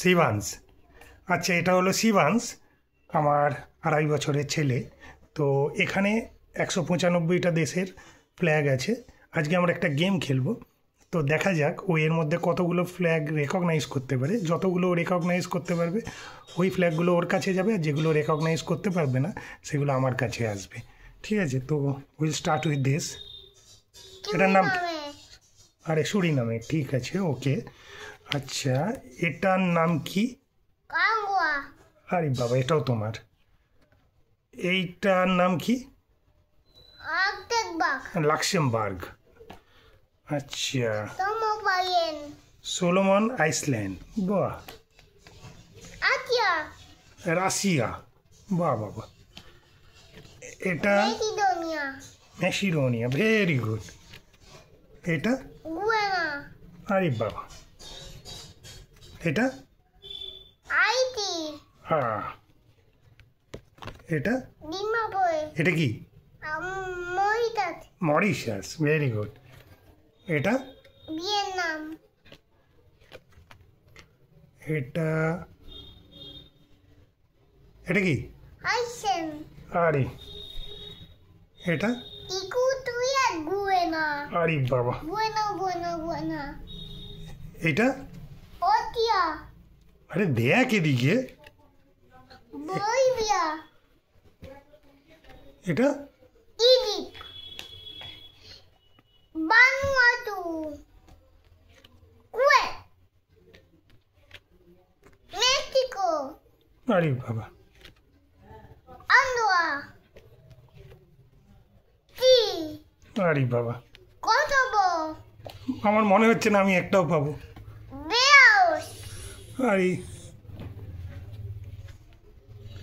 শিবাংশ। আচ্ছা, এটা হলো শিবাংশ, আমার 2.5 বছরের ছেলে। তো এখানে 195টা দেশের ফ্ল্যাগ আছে। আজকে আমরা একটা গেম খেলবো, তো দেখা যাক ও এর মধ্যে কতগুলো ফ্ল্যাগ রেকগনাইজ করতে পারে। যতগুলো রেকগনাইজ করতে পারবে ওই ফ্ল্যাগগুলো ওর কাছে যাবে, আর যেগুলো রেকগনাইজ করতে পারবে না সেগুলো আমার কাছে আসবে। ঠিক আছে, তো উইল স্টার্ট উইথ দিস। এটার নাম আরে সুরিনামে। ঠিক আছে, ওকে। আচ্ছা, এটার নাম কি? আরে বাবা, এটাও তোমার। এইটার নাম কি? লাক্সেমবার্গ। আচ্ছা, সোলোমন আইসল্যান্ড। বাহ। রাশিয়া। বাহ বাবা। এটা ম্যাসিডোনিয়া। Very good. এটা আরে বাবা। এটা হ্যাঁ। এটা এটা কি? মরিশাস। Very good. এটা ভিয়েতনাম। এটা এটা কি? আইসেন। আরে এটা আরে বাবা। এটা আরে দেখ এদিকে। এটা ভানুয়াতু। মেক্সিকো। আরে বাবা। আন্ডোয়া। আরে বাবা, কসোভো। আমার মনে হচ্ছে না আমি একটাও পাবো। বেলারুস। আরে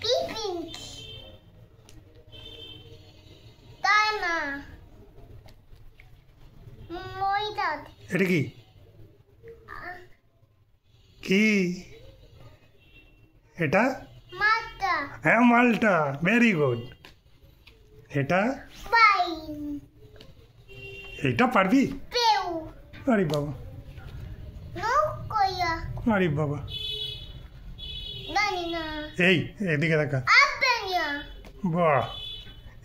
ফিলিপিন্স। চায়না। মরিশাস। এটা কি? কি এটা? মাল্টা। হ্যাঁ, মাল্টা। Very good. এটা স্পেন। এইটা পারবি? পেরু। আরে বাবা। North Korea. আরে বাবা। জানি না। এই এদিকে দেখা। আলবেনিয়া। বাহ।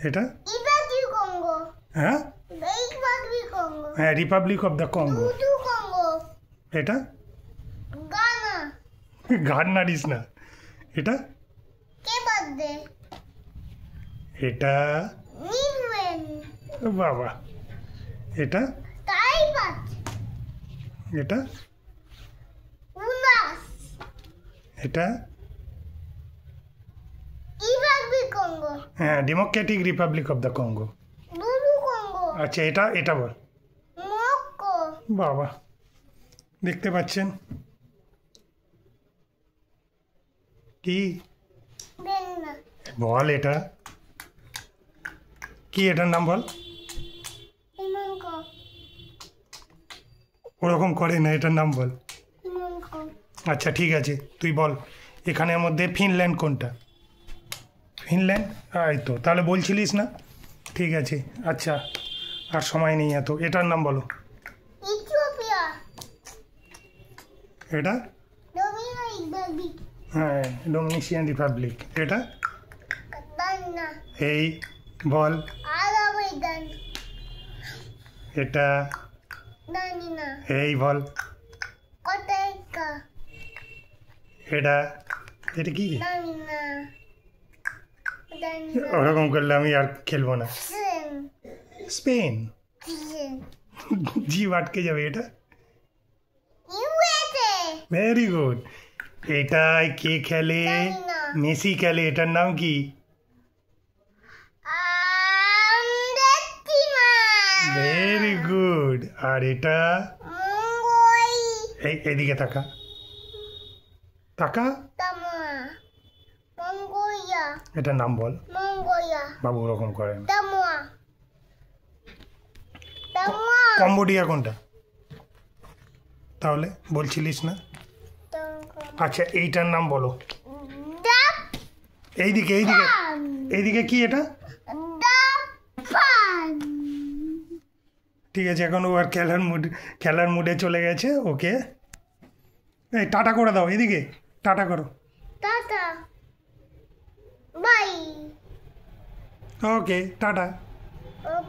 এটা রিপাবলিক কঙ্গো। হ্যাঁ রিপাবলিক কঙ্গো। হ্যাঁ, Republic of the Congo. Dudu Congo. এটা গানা। গান নাড়িস না। এটা কে বাদে? এটা নিউজিল্যান্ড। বাবা। এটা তাইওয়ান। এটা উনাস। এটা রিপাবলিক কঙ্গো। হ্যাঁ, Democratic Republic of the Congo. Dudu Congo. আচ্ছা, এটা এটা বল। মরক্কো। বাবা, দেখতে পাচ্ছেন কি? বেনা। বল এটা কি? এটার নাম বল। হিমঙ্কো। ওরকম করে না, এটার নাম বল। হিমঙ্কো। আচ্ছা ঠিক আছে, তুই বল এখানের মধ্যে ফিনল্যান্ড কোনটা? ফিনল্যান্ড। এই তো, তাহলে বলছিলিস না। ঠিক আছে, আচ্ছা আর সময় নেই এত। এটার নাম বলো। ইথিওপিয়া। এটা ডোমিনিকান রিপাবলিক। হ্যাঁ, ডোমিনিশিয়ান রিপাবলিক। এটা গানা। এই বল। আজারবাইজান। এটা জানি না। এই বল। কোস্টারিকা। এটা এটা কি রে? জানি না। জানি না। ওরকম করলে আমি আর খেলবো না। স্পেন। স্পেন। স্পেন। জিভ আটকে যাবে। এটা ইউএসএ। Very good. এটাই কে খেলে? জানি না। মেসি খেলে। এটার নাম কি? আর্জেন্টিনা। Very good. আর এটা মঙ্গোলিয়া। এদিকে তাকা। তাকা। মঙ্গোলিয়া। এটার নাম বল। মঙ্গোলিয়া। বাবু ওরকম করে না। কম্বোডিয়া কোনটা? তাহলে বলছিলিস না। আচ্ছা, এইটার নাম বলো। এইদিকে এইদিকে এইদিকে কি এটা? ঠিক আছে, এখন ও আর খেলার মুডে চলে গেছে। ওকে, এই টাটা করে দাও, এদিকে টাটা করো। Tata bye okay tata. ওকে